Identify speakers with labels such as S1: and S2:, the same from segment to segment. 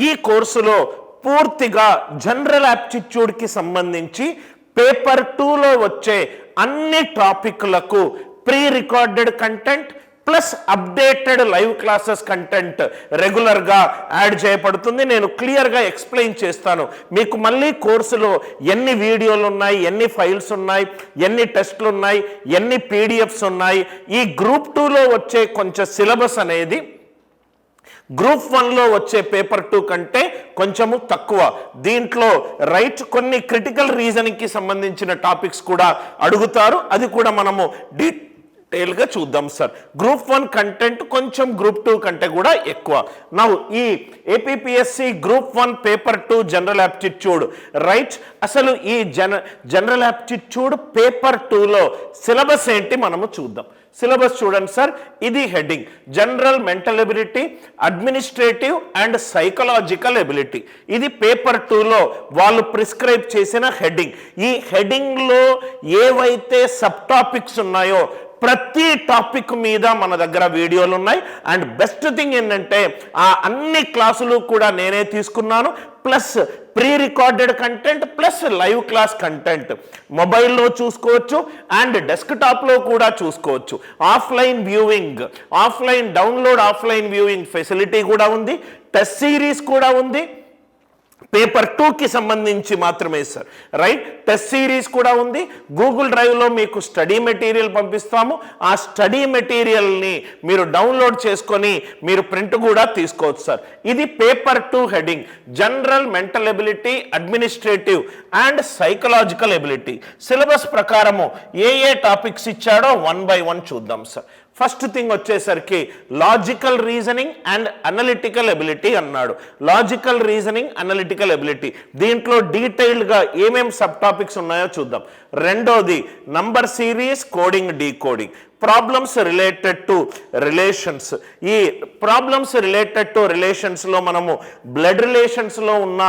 S1: ఈ కోర్సులో పూర్తిగా జనరల్ యాప్టిట్యూడ్కి సంబంధించి పేపర్ 2లో వచ్చే అన్ని టాపిక్లకు pre recorded content plus updated live classes content రెగ్యులర్గా యాడ్ చేయబడుతుంది. నేను క్లియర్గా ఎక్స్ప్లెయిన్ చేస్తాను. మీకు మళ్ళీ కోర్సులో ఎన్ని వీడియోలు ఉన్నాయి, ఎన్ని ఫైల్స్ ఉన్నాయి, ఎన్ని టెస్ట్లు ఉన్నాయి, ఎన్ని పీడిఎఫ్స్ ఉన్నాయి. ఈ గ్రూప్ 2లో వచ్చే కొంచెం సిలబస్ అనేది గ్రూప్ 1లో వచ్చే పేపర్ 2 కంటే కొంచెము తక్కువ. దీంట్లో కొన్ని క్రిటికల్ రీజనింగ్కి సంబంధించిన టాపిక్స్ కూడా అడుగుతారు. అది కూడా మనము డీటెయిల్గా చూద్దాం సార్. గ్రూప్ 1 కంటెంట్ కొంచెం గ్రూప్ 2 కంటే కూడా ఎక్కువ. ఈ APPSC group 1 paper 2 general aptitude అసలు ఈ జనరల్ యాప్టిట్యూడ్ పేపర్ 2లో సిలబస్ ఏంటి మనము చూద్దాం. సిలబస్ చూడండి సార్. ఇది heading general mental ability, administrative and psychological ability. ఇది పేపర్ 2లో వాళ్ళు ప్రిస్క్రైబ్ చేసిన హెడ్డింగ్. ఈ హెడ్డింగ్లో ఏవైతే సబ్ టాపిక్స్ ఉన్నాయో ప్రతి టాపిక్ మీద మన దగ్గర వీడియోలు ఉన్నాయి. అండ్ బెస్ట్ థింగ్ ఏంటంటే ఆ అన్ని క్లాసులు కూడా నేనే తీసుకున్నాను. Plus pre recorded content plus live class content మొబైల్లో చూసుకోవచ్చు అండ్ డెస్క్టాప్లో కూడా చూసుకోవచ్చు. Offline viewing, offline download, offline viewing facility కూడా ఉంది. టెస్ట్ సిరీస్ కూడా ఉంది. పేపర్ 2కి సంబంధించి మాత్రమే సార్. టెస్ట్ సిరీస్ కూడా ఉంది. గూగుల్ డ్రైవ్లో మీకు స్టడీ మెటీరియల్ పంపిస్తాము. ఆ స్టడీ మెటీరియల్ని మీరు డౌన్లోడ్ చేసుకొని మీరు ప్రింట్ కూడా తీసుకోవచ్చు సార్. ఇది paper 2 heading general mental ability, administrative and psychological ability. Syllabus ప్రకారము ఏ టాపిక్స్ ఇచ్చాడో 1 by 1 చూద్దాం సార్. ఫస్ట్ థింగ్ వచ్చేసరికి logical reasoning and analytical ability అన్నాడు. లాజికల్ రీజనింగ్, అనలిటికల్ ఎబిలిటీ దీంట్లో డీటెయిల్డ్గా ఏమేం సబ్ టాపిక్స్ ఉన్నాయో చూద్దాం. రెండోది number series, coding, decoding, problems related to relations. ఈ ప్రాబ్లమ్స్ రిలేటెడ్ టు రిలేషన్స్లో మనము బ్లడ్ రిలేషన్స్లో ఉన్న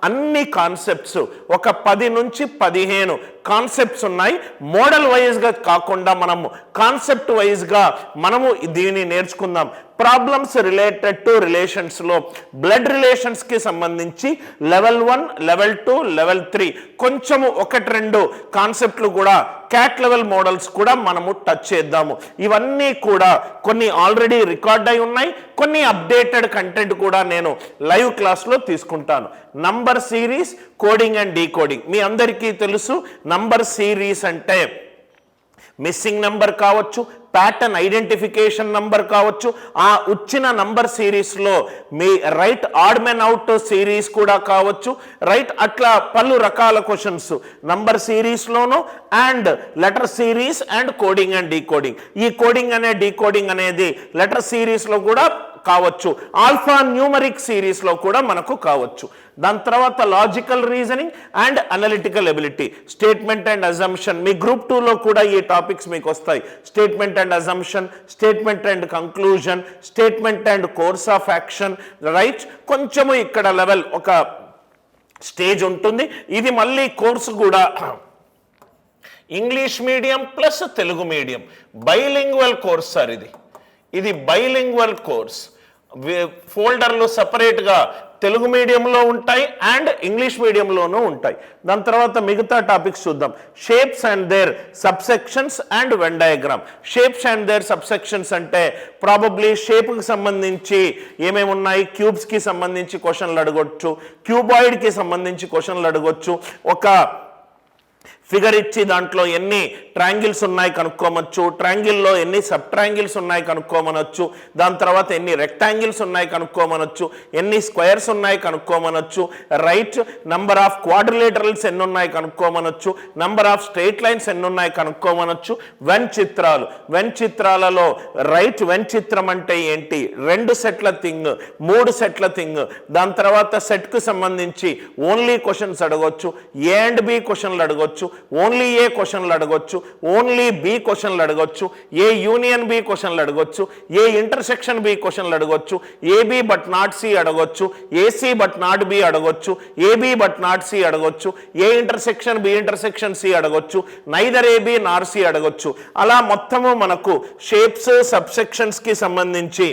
S1: అన్ని కాన్సెప్ట్స్ ఒక 10 నుంచి 15 కాన్సెప్ట్స్ ఉన్నాయి. మోడల్ వైజ్గా కాకుండా మనము కాన్సెప్ట్ వైజ్గా మనము దీన్ని నేర్చుకుందాం. ప్రాబ్లమ్స్ రిలేటెడ్ టు రిలేషన్స్లో బ్లడ్ రిలేషన్స్కి సంబంధించి లెవెల్ 1, లెవెల్ 2, లెవెల్ 3 కొంచెము 1-2 కాన్సెప్ట్లు కూడా క్యాట్ లెవెల్ మోడల్స్ కూడా మనము టచ్ చేద్దాము. ఇవన్నీ కూడా కొన్ని ఆల్రెడీ రికార్డ్ అయి ఉన్నాయి, కొన్ని అప్డేటెడ్ కంటెంట్ కూడా నేను లైవ్ క్లాస్లో తీసుకుంటాను. Number series, coding and decoding మీ అందరికీ తెలుసు. నంబర్ సిరీస్ అంటే మిస్సింగ్ నంబర్ కావచ్చు, ప్యాటర్న్ ఐడెంటిఫికేషన్ నంబర్ కావచ్చు. ఆ వచ్చిన నంబర్ సిరీస్లో మీ ఆడ్ మెన్ అవుట్ సిరీస్ కూడా కావచ్చు. అట్లా పలు రకాల క్వశ్చన్స్ నంబర్ సిరీస్లోను and letter series and coding and decoding. ఈ కోడింగ్ అనే డీకోడింగ్ అనేది లెటర్ సిరీస్లో కూడా కావచ్చు, ఆల్ఫా న్యూమరిక్ సిరీస్లో కూడా మనకు కావచ్చు. దాని తర్వాత logical reasoning and analytical ability, statement and assumption. Me group 2లో కూడా ఈ టాపిక్స్ మీకు వస్తాయి. Statement and assumption, statement and conclusion, statement and course of action. కొంచెము ఇక్కడ లెవెల్ ఒక స్టేజ్ ఉంటుంది. ఇది మళ్ళీ కోర్సు కూడా English medium plus Telugu medium bilingual course sir. ఇది బైలింగ్వల్ కోర్స్. ఫోల్డర్లు సపరేట్గా తెలుగు మీడియంలో ఉంటాయి అండ్ ఇంగ్లీష్ మీడియంలోనూ ఉంటాయి. దాని తర్వాత మిగతా టాపిక్స్ చూద్దాం. Shapes and their subsections and Venn diagram. Shapes and their subsections అంటే ప్రాబబ్లీ షేప్కి సంబంధించి ఏమేమి ఉన్నాయి, క్యూబ్స్కి సంబంధించి క్వశ్చన్లు అడగొచ్చు, క్యూబాయిడ్కి సంబంధించి క్వశ్చన్లు అడగొచ్చు. ఒక ఫిగర్ ఇచ్చి దాంట్లో ఎన్ని ట్రయాంగిల్స్ ఉన్నాయి కనుక్కోమచ్చు, ట్రయాంగిల్లో ఎన్ని సబ్ ట్రయాంగిల్స్ ఉన్నాయి కనుక్కోమనొచ్చు, దాని తర్వాత ఎన్ని రెక్టాంగిల్స్ ఉన్నాయి కనుక్కోమనొచ్చు, ఎన్ని స్క్వేర్స్ ఉన్నాయి కనుక్కోమనొచ్చు, నంబర్ ఆఫ్ క్వాడ్రిలేటరల్స్ ఎన్ని ఉన్నాయి కనుక్కోమనొచ్చు, నంబర్ ఆఫ్ స్ట్రెయిట్ లైన్స్ ఎన్ని ఉన్నాయి కనుక్కోమనొచ్చు. వెన్ చిత్రాలు, వెన్ చిత్రాలలో వెన్ చిత్రం అంటే ఏంటి, 2 సెట్ల థింగ్, 3 సెట్ల థింగ్. దాని తర్వాత సెట్కు సంబంధించి ఓన్లీ క్వశ్చన్స్ అడగొచ్చు, ఏ అండ్ బి క్వశ్చన్లు అడగొచ్చు, ఓన్లీ ఏ క్వశ్చన్లు అడగొచ్చు, ఓన్లీ బి క్వశ్చన్లు అడగొచ్చు, ఏ యూనియన్ బి క్వశ్చన్లు అడగొచ్చు, ఏ ఇంటర్సెక్షన్ బి క్వశ్చన్లు అడగొచ్చు, ఏబి బట్ నాట్ సి అడగొచ్చు, ఏసీ బట్ నాట్ బి అడగొచ్చు, ఏబి బట్ నాట్ సి అడగొచ్చు, A intersection B intersection C అడగొచ్చు, నైదర్ ఏబి నార్ సి అడగొచ్చు. అలా మొత్తము మనకు షేప్స్ సబ్సెక్షన్స్ కి సంబంధించి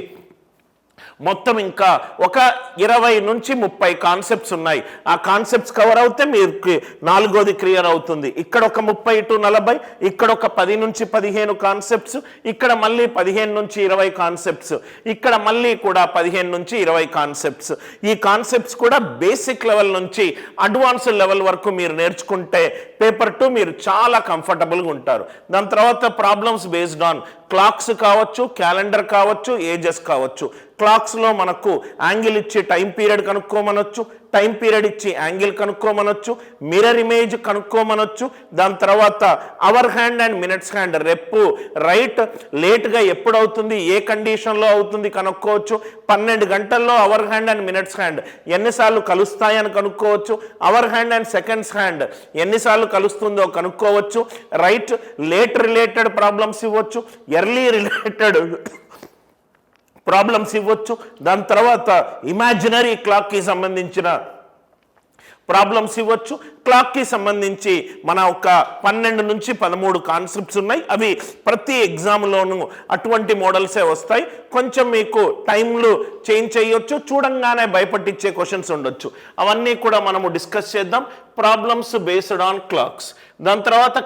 S1: మొత్తం ఇంకా ఒక 20 నుంచి 30 కాన్సెప్ట్స్ ఉన్నాయి. ఆ కాన్సెప్ట్స్ కవర్ అవుతే మీకు 4వది క్లియర్ అవుతుంది. ఇక్కడ ఒక 30 to 40, ఇక్కడ ఒక 10 నుంచి 15 కాన్సెప్ట్స్, ఇక్కడ మళ్ళీ 15 నుంచి 20 కాన్సెప్ట్స్, ఇక్కడ మళ్ళీ కూడా 15 నుంచి 20 కాన్సెప్ట్స్. ఈ కాన్సెప్ట్స్ కూడా బేసిక్ లెవెల్ నుంచి అడ్వాన్స్డ్ లెవెల్ వరకు మీరు నేర్చుకుంటే పేపర్ 2 మీరు చాలా కంఫర్టబుల్గా ఉంటారు. దాని తర్వాత ప్రాబ్లమ్స్ బేస్డ్ ఆన్ క్లాక్స్ కావచ్చు, క్యాలెండర్ కావచ్చు, ఏజెస్ కావచ్చు. క్లాక్స్లో మనకు యాంగిల్ ఇచ్చి టైం పీరియడ్ కనుక్కోమనొచ్చు, టైం పీరియడ్ ఇచ్చి యాంగిల్ కనుక్కోమనొచ్చు, మిర్రర్ ఇమేజ్ కనుక్కోమనొచ్చు. దాని తర్వాత hour hand and minutes hand, రెప్పు రైట్ లేట్గా ఎప్పుడు అవుతుంది, ఏ కండిషన్లో అవుతుంది కనుక్కోవచ్చు. 12 గంటల్లో hour hand and minutes hand ఎన్నిసార్లు కలుస్తాయని కనుక్కోవచ్చు. Hour hand and seconds hand ఎన్నిసార్లు కలుస్తుందో కనుక్కోవచ్చు. రైట్ లేట్ రిలేటెడ్ ప్రాబ్లమ్స్ ఇవ్వచ్చు, ఎర్లీ రిలేటెడ్ ప్రాబ్లమ్స్ ఇవ్వచ్చు. దాని తర్వాత ఇమాజినరీ క్లాక్కి సంబంధించిన ప్రాబ్లమ్స్ ఇవ్వచ్చు. క్లాక్కి సంబంధించి మన ఒక 12 నుంచి 13 కాన్సెప్ట్స్ ఉన్నాయి. అవి ప్రతి ఎగ్జామ్లోనూ అటువంటి మోడల్సే వస్తాయి. కొంచెం మీకు టైంలు చేంజ్ చేయొచ్చు, చూడంగానే భయపట్టించే క్వశ్చన్స్ ఉండొచ్చు. అవన్నీ కూడా మనము డిస్కస్ చేద్దాం. Problems based on clocks. దాని తర్వాత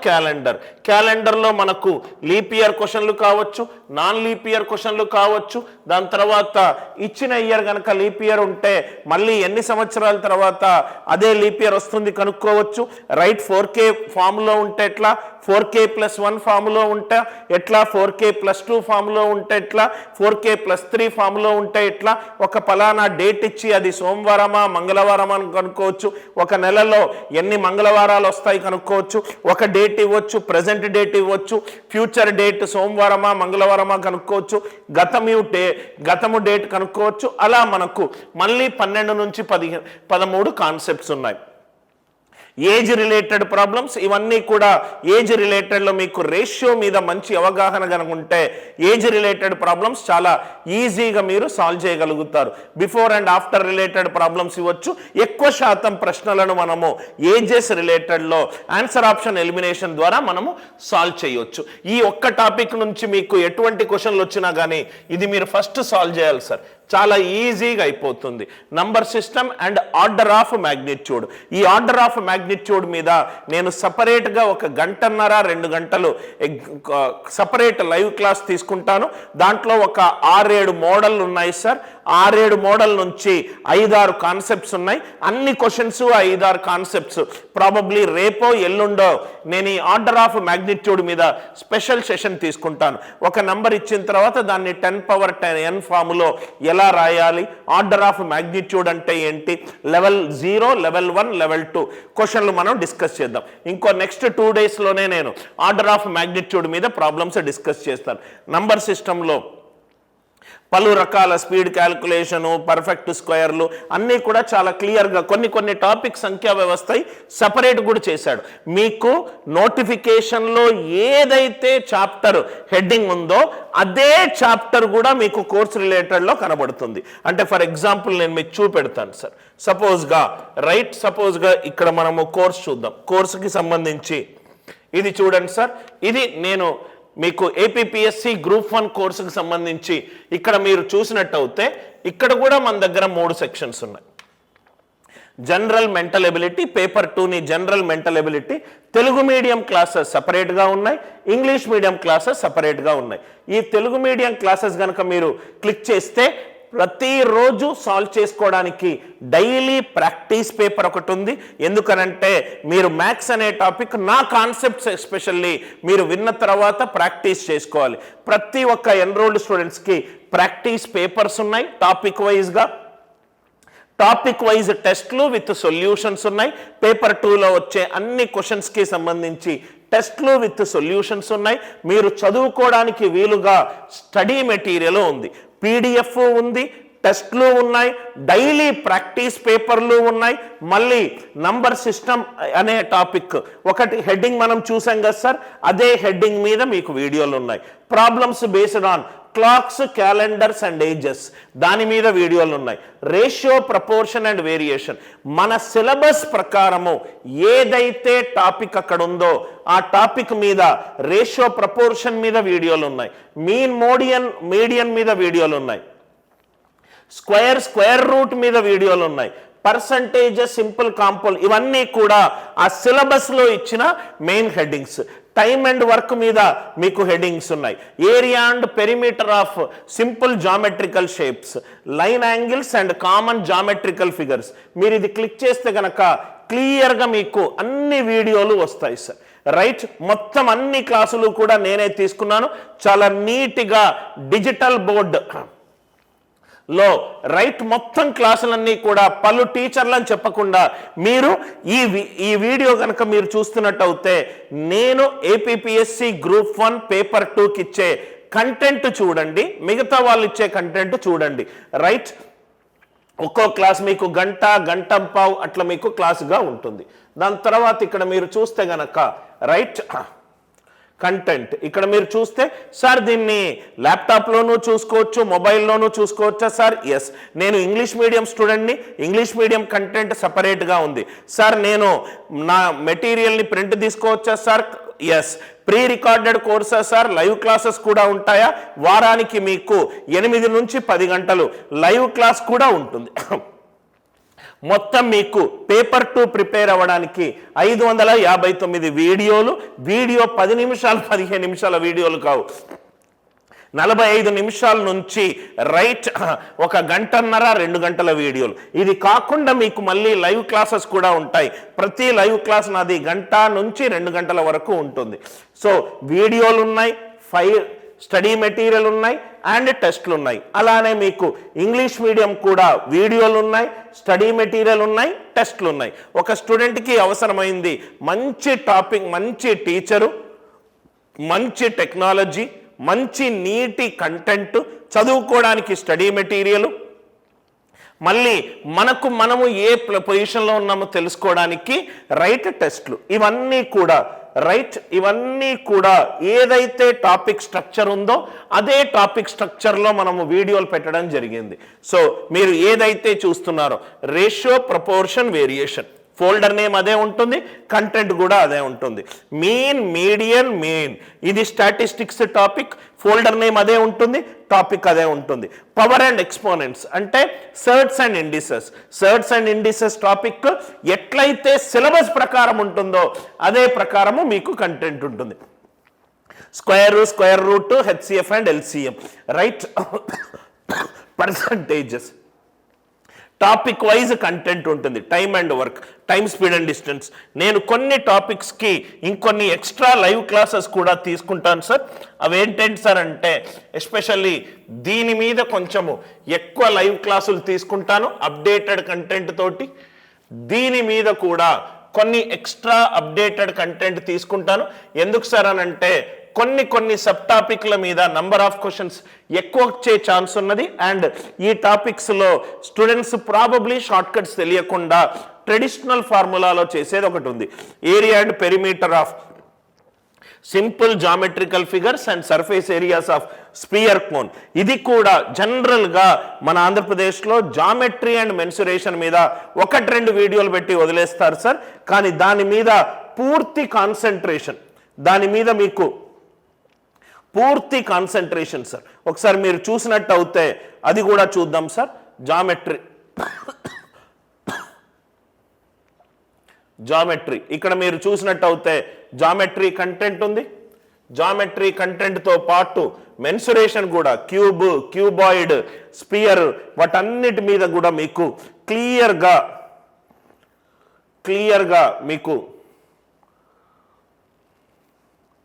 S1: క్యాలెండర్లో మనకు లీప్ ఇయర్ క్వశ్చన్లు కావచ్చు, నాన్ లీప్ ఇయర్ క్వశ్చన్లు కావచ్చు. దాని తర్వాత ఇచ్చిన ఇయర్ కనుక లీప్ ఇయర్ ఉంటే మళ్ళీ ఎన్ని సంవత్సరాల తర్వాత అదే లీప్ ఇయర్ వస్తుంది కనుక్కోవచ్చు. రైట్ 4K ఫామ్లో ఉంటే ఎట్లా, 4K+1 ఫామ్లో ఉంటే ఎట్లా, 4K+2 ఫామ్లో ఉంటే ఎట్లా, 4K+3 ఫామ్లో ఉంటే ఎట్లా, ఒక పలానా డేట్ ఇచ్చి అది సోమవారమా మంగళవారమా అని కనుక్కోవచ్చు. ఒక నెలలో ఎన్ని మంగళవారాలు వస్తాయి కనుక్కోవచ్చు. ఒక డేట్ ఇవ్వచ్చు, ప్రజెంట్ డేట్ ఇవ్వచ్చు, ఫ్యూచర్ డేట్ సోమవారమా మంగళవారమా కనుక్కోవచ్చు, గతము డేట్ కనుక్కోవచ్చు. అలా మనకు మళ్ళీ 12 నుంచి 13 కాన్సెప్ట్స్ ఉన్నాయి. ఏజ్ రిలేటెడ్ ప్రాబ్లమ్స్, ఇవన్నీ కూడా ఏజ్ రిలేటెడ్లో మీకు రేషియో మీద మంచి అవగాహన కనుక ఉంటే ఏజ్ రిలేటెడ్ ప్రాబ్లమ్స్ చాలా ఈజీగా మీరు సాల్వ్ చేయగలుగుతారు. Before and after related problems ఇవ్వచ్చు. ఎక్కువ శాతం ప్రశ్నలను మనము ఏజెస్ రిలేటెడ్లో ఆన్సర్ ఆప్షన్ ఎలిమినేషన్ ద్వారా మనము సాల్వ్ చేయొచ్చు. ఈ ఒక్క టాపిక్ నుంచి మీకు ఎటువంటి క్వశ్చన్లు వచ్చినా కానీ ఇది మీరు ఫస్ట్ సాల్వ్ చేయాలి సార్, చాలా ఈజీగా అయిపోతుంది. Number system and order of magnitude. ఈ ఆర్డర్ ఆఫ్ మ్యాగ్నిట్యూడ్ మీద నేను సపరేట్గా 1 గంటన్నర 2 గంటలు సపరేట్ లైవ్ క్లాస్ తీసుకుంటాను. దాంట్లో ఒక 6-7 మోడల్ ఉన్నాయి సార్. 6-7 మోడల్ నుంచి 5-6 కాన్సెప్ట్స్ ఉన్నాయి. అన్ని క్వశ్చన్స్ 5-6 కాన్సెప్ట్స్ ప్రాబబ్లీ రేపో ఎల్లుండో నేను ఈ ఆర్డర్ ఆఫ్ మ్యాగ్నిట్యూడ్ మీద స్పెషల్ సెషన్ తీసుకుంటాను. ఒక నంబర్ ఇచ్చిన తర్వాత దాన్ని 10^10n ఫామ్లో ఎలా రాయాలి, ఆర్డర్ ఆఫ్ మ్యాగ్నిట్యూడ్ అంటే ఏంటి, లెవెల్ 0, లెవెల్ 1, లెవెల్ 2 క్వశ్చన్లు మనం డిస్కస్ చేద్దాం. ఇంకో నెక్స్ట్ 2 డేస్లోనే నేను ఆర్డర్ ఆఫ్ మ్యాగ్నిట్యూడ్ మీద ప్రాబ్లమ్స్ డిస్కస్ చేస్తాను. నంబర్ సిస్టంలో పలు రకాల స్పీడ్ క్యాల్కులేషను, పర్ఫెక్ట్ స్క్వేర్లు అన్నీ కూడా చాలా క్లియర్గా కొన్ని టాపిక్ సంఖ్యా వ్యవస్థ సపరేట్ కూడా చేశాడు. మీకు నోటిఫికేషన్లో ఏదైతే చాప్టర్ హెడ్డింగ్ ఉందో అదే చాప్టర్ కూడా మీకు కోర్స్ రిలేటెడ్లో కనబడుతుంది. అంటే ఫర్ ఎగ్జాంపుల్ నేను మీకు చూపెడతాను సార్. సపోజ్గా ఇక్కడ మనము కోర్స్ చూద్దాం. కోర్సుకి సంబంధించి ఇది చూడండి సార్. ఇది నేను మీకు APPSC Group1 కోర్సుకు సంబంధించి ఇక్కడ మీరు చూసినట్టయితే ఇక్కడ కూడా మన దగ్గర 3 సెక్షన్స్ ఉన్నాయి. జనరల్ మెంటల్ ఎబిలిటీ, పేపర్ 2ని general mental ability, Telugu medium classes సపరేట్గా ఉన్నాయి, ఇంగ్లీష్ మీడియం క్లాసెస్ సపరేట్గా ఉన్నాయి. ఈ తెలుగు మీడియం క్లాసెస్ కనుక మీరు క్లిక్ చేస్తే ప్రతిరోజు సాల్వ్ చేసుకోవడానికి డైలీ ప్రాక్టీస్ పేపర్ ఒకటి ఉంది. ఎందుకనంటే మీరు మ్యాథ్స్ అనే టాపిక్ నా కాన్సెప్ట్స్ ఎస్పెషల్లీ మీరు విన్న తర్వాత ప్రాక్టీస్ చేసుకోవాలి. ప్రతి ఒక్క ఎన్రోల్డ్ స్టూడెంట్స్కి ప్రాక్టీస్ పేపర్స్ ఉన్నాయి. టాపిక్ వైజ్ టెస్ట్లు విత్ సొల్యూషన్స్ ఉన్నాయి. పేపర్ 2లో వచ్చే అన్ని క్వశ్చన్స్కి సంబంధించి టెస్ట్లు విత్ సొల్యూషన్స్ ఉన్నాయి. మీరు చదువుకోవడానికి వీలుగా స్టడీ మెటీరియల్ ఉంది, PDF ఉంది, టెస్ట్లు ఉన్నాయి, డైలీ ప్రాక్టీస్ పేపర్లు ఉన్నాయి. మళ్ళీ నంబర్ సిస్టమ్ అనే టాపిక్ ఒకటి హెడ్డింగ్ మనం చూసాం కదా సార్, అదే హెడ్డింగ్ మీద మీకు వీడియోలు ఉన్నాయి. Problems based on clocks, calendars and ages దాని మీద వీడియోలు ఉన్నాయి. రేషియో, ప్రపోర్షన్ అండ్ వేరియేషన్ మన సిలబస్ ప్రకారము ఏదైతే టాపిక్ అక్కడ ఉందో ఆ టాపిక్ మీద రేషియో, ప్రపోర్షన్ మీద వీడియోలు ఉన్నాయి. మీడియన్ మీద వీడియోలు ఉన్నాయి. స్క్వేర్ రూట్ మీద వీడియోలు ఉన్నాయి, పర్సంటేజ్, సింపుల్ కాంపౌండ్, ఇవన్నీ కూడా ఆ సిలబస్లో ఇచ్చిన main headings. Time and work మీద మీకు హెడ్డింగ్స్ ఉన్నాయి. Area and perimeter of simple geometrical shapes, line angles and common geometrical figures. మీరు ఇది క్లిక్ చేస్తే కనుక క్లియర్గా మీకు అన్ని వీడియోలు వస్తాయి సార్. రైట్, మొత్తం అన్ని క్లాసులు కూడా నేనే తీసుకున్నాను, చాలా నీట్గా డిజిటల్ బోర్డ్ లో. రైట్, మొత్తం క్లాసులన్నీ కూడా పలు టీచర్లని చెప్పకుండా మీరు ఈ వీడియో కనుక మీరు చూస్తున్నట్టు అయితే నేను ఏపీపీఎస్సి గ్రూప్ 1 పేపర్ 2కి ఇచ్చే కంటెంట్ చూడండి, మిగతా వాళ్ళు ఇచ్చే కంటెంట్ చూడండి. రైట్, ఒక్కో క్లాస్ మీకు గంట పావు అట్లా మీకు క్లాసుగా ఉంటుంది. దాని తర్వాత ఇక్కడ మీరు చూస్తే గనక రైట్ కంటెంట్ ఇక్కడ మీరు చూస్తే సార్ దీన్ని ల్యాప్టాప్లోనూ చూసుకోవచ్చు, మొబైల్లోనూ చూసుకోవచ్చా సార్? ఎస్. నేను ఇంగ్లీష్ మీడియం స్టూడెంట్ని, ఇంగ్లీష్ మీడియం కంటెంట్ సపరేట్గా ఉంది సార్. నేను నా మెటీరియల్ని ప్రింట్ తీసుకోవచ్చా సార్? ఎస్. ప్రీ రికార్డెడ్ కోర్సా సార్? లైవ్ క్లాసెస్ కూడా ఉంటాయా? వారానికి మీకు 8 నుంచి 10 గంటలు లైవ్ క్లాస్ కూడా ఉంటుంది. మొత్తం మీకు పేపర్ 2 ప్రిపేర్ అవ్వడానికి 559 వీడియోలు. వీడియో 10 నిమిషాలు 15 నిమిషాల వీడియోలు కావు, 45 నిమిషాల నుంచి రైట్ 1 గంటన్నర 2 గంటల వీడియోలు. ఇది కాకుండా మీకు మళ్ళీ లైవ్ క్లాసెస్ కూడా ఉంటాయి. ప్రతి లైవ్ క్లాస్ నాది 1 గంట నుంచి 2 గంటల వరకు ఉంటుంది. సో వీడియోలు ఉన్నాయి, స్టడీ మెటీరియల్ ఉన్నాయి అండ్ టెస్ట్లు ఉన్నాయి. అలానే మీకు ఇంగ్లీష్ మీడియం కూడా వీడియోలు ఉన్నాయి, స్టడీ మెటీరియల్ ఉన్నాయి, టెస్ట్లు ఉన్నాయి. ఒక స్టూడెంట్కి అవసరమైంది మంచి టాపిక్, మంచి టీచరు, మంచి టెక్నాలజీ, మంచి నీటి కంటెంట్, చదువుకోవడానికి స్టడీ మెటీరియల్, మళ్ళీ మనము ఏ పొజిషన్లో ఉన్నామో తెలుసుకోవడానికి రైట్ టెస్ట్లు. ఇవన్నీ కూడా ఏదైతే టాపిక్ స్ట్రక్చర్ ఉందో అదే టాపిక్ స్ట్రక్చర్లో మనము వీడియోలు పెట్టడం జరిగింది. సో మీరు ఏదైతే చూస్తున్నారో ratio, proportion, variation, folder name అదే ఉంటుంది, కంటెంట్ కూడా అదే ఉంటుంది. మీన్, మీడియన్, మెయిన్, ఇది స్టాటిస్టిక్స్ టాపిక్, ఫోల్డర్ నేమ్ అదే ఉంటుంది, టాపిక్ అదే ఉంటుంది. పవర్ అండ్ ఎక్స్పోనెంట్స్ అంటే సర్ట్స్ అండ్ ఇండిసెస్ టాపిక్ ఎట్లయితే సిలబస్ ప్రకారం ఉంటుందో అదే ప్రకారము మీకు కంటెంట్ ఉంటుంది. Square root, HCF and LCM, right, percentages, topic wise content ఉంటుంది. Time and work, time, speed and distance. నేను కొన్ని టాపిక్స్కి ఇంకొన్ని ఎక్స్ట్రా లైవ్ క్లాసెస్ కూడా తీసుకుంటాను సార్. అవేంటంటే సార్ అంటే ఎస్పెషల్లీ దీని మీద కొంచెము ఎక్కువ లైవ్ క్లాసులు తీసుకుంటాను అప్డేటెడ్ కంటెంట్ తోటి. దీని మీద కూడా కొన్ని ఎక్స్ట్రా అప్డేటెడ్ కంటెంట్ తీసుకుంటాను. ఎందుకు సార్ అని అంటే కొన్ని సబ్ టాపిక్ల మీద నంబర్ ఆఫ్ క్వశ్చన్స్ ఎక్కువ వచ్చే ఛాన్స్ ఉన్నది. అండ్ ఈ టాపిక్స్లో స్టూడెంట్స్ ప్రాబబ్లీ షార్ట్ కట్స్ తెలియకుండా ట్రెడిషనల్ ఫార్ములాలో చేసేది ఒకటి ఉంది, area and perimeter of simple geometrical figures and surface areas of sphere cone. ఇది కూడా జనరల్గా మన ఆంధ్రప్రదేశ్లో జామెట్రీ అండ్ మెన్సురేషన్ మీద 1-2 వీడియోలు పెట్టి వదిలేస్తారు సార్. కానీ దాని మీద పూర్తి కాన్సన్ట్రేషన్, మీకు పూర్తి కాన్సన్ట్రేషన్ సార్. ఒకసారి మీరు చూసినట్టు అవుతే అది కూడా చూద్దాం సార్. జామెట్రీ ఇక్కడ మీరు చూసినట్టు అవుతే జామెట్రీ కంటెంట్ ఉంది. జామెట్రీ కంటెంట్తో పాటు మెన్సురేషన్ కూడా, క్యూబ్, క్యూబాయిడ్, స్పియర్, వాటన్నిటి మీద కూడా మీకు క్లియర్గా మీకు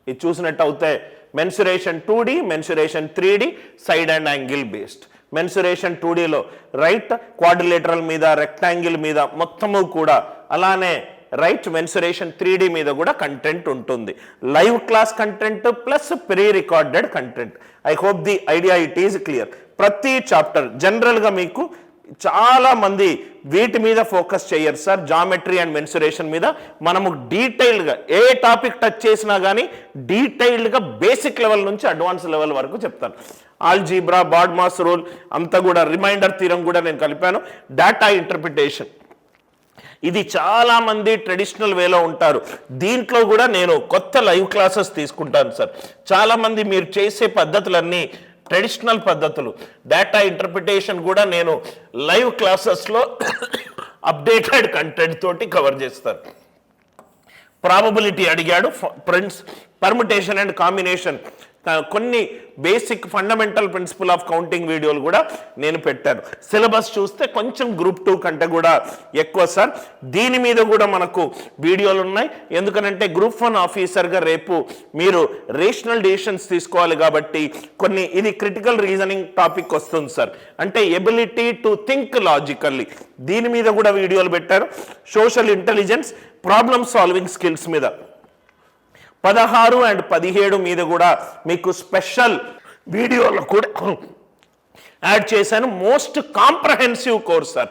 S1: ఇది చూసినట్టు అవుతే mensuration 2D, mensuration 3D, side and angle based. Mensuration 2Dలో రైట్ క్వాడ్రిలేటరల్ మీద, రెక్టాంగిల్ మీద మొత్తము కూడా, అలానే రైట్ మెన్సురేషన్ 3D మీద కూడా కంటెంట్ ఉంటుంది. Live class content plus pre recorded content. I hope the idea it is clear. ప్రతి చాప్టర్ జనరల్గా మీకు చాలా మంది వీటి మీద ఫోకస్ చేయరు సార్. జామెట్రీ అండ్ మెన్సురేషన్ మీద మనము డీటెయిల్డ్గా ఏ టాపిక్ టచ్ చేసినా కానీ డీటెయిల్డ్గా బేసిక్ లెవెల్ నుంచి అడ్వాన్స్ లెవెల్ వరకు చెప్తాను. ఆల్జీబ్రా, బాడ్మాస్ రూల్ అంతా కూడా, రిమైండర్ థీరం కూడా నేను కలిపాను. డేటా ఇంటర్ప్రిటేషన్, ఇది చాలా మంది ట్రెడిషనల్ వేలో ఉంటారు. దీంట్లో కూడా నేను కొత్త లైవ్ క్లాసెస్ తీసుకుంటాను సార్. చాలా మంది మీరు చేసే పద్ధతులన్నీ ట్రెడిషనల్ పద్ధతులు, డేటా ఇంటర్ప్రిటేషన్ కూడా నేను లైవ్ క్లాసెస్లో అప్డేటెడ్ కంటెంట్ తోటి కవర్ చేస్తాను. ప్రాబబిలిటీ అడిగాడు, ఫ్రెండ్స్ పర్ముటేషన్ అండ్ కాంబినేషన్ కొన్ని basic fundamental principal of counting వీడియోలు కూడా నేను పెట్టాను. సిలబస్ చూస్తే కొంచెం గ్రూప్ 2 కంటే కూడా ఎక్కువ సార్. దీని మీద కూడా మనకు వీడియోలు ఉన్నాయి. ఎందుకనంటే గ్రూప్ 1 ఆఫీసర్గా రేపు మీరు రేషనల్ డెసిషన్స్ తీసుకోవాలి కాబట్టి కొన్ని ఇది క్రిటికల్ రీజనింగ్ టాపిక్ వస్తుంది సార్. అంటే ఎబిలిటీ టు థింక్ లాజికల్లీ, దీని మీద కూడా వీడియోలు పెట్టారు. Social intelligence, problem solving skills మీద 16 అండ్ 17 మీద కూడా మీకు స్పెషల్ వీడియోలు కూడా యాడ్ చేశాను. Most comprehensive course sir.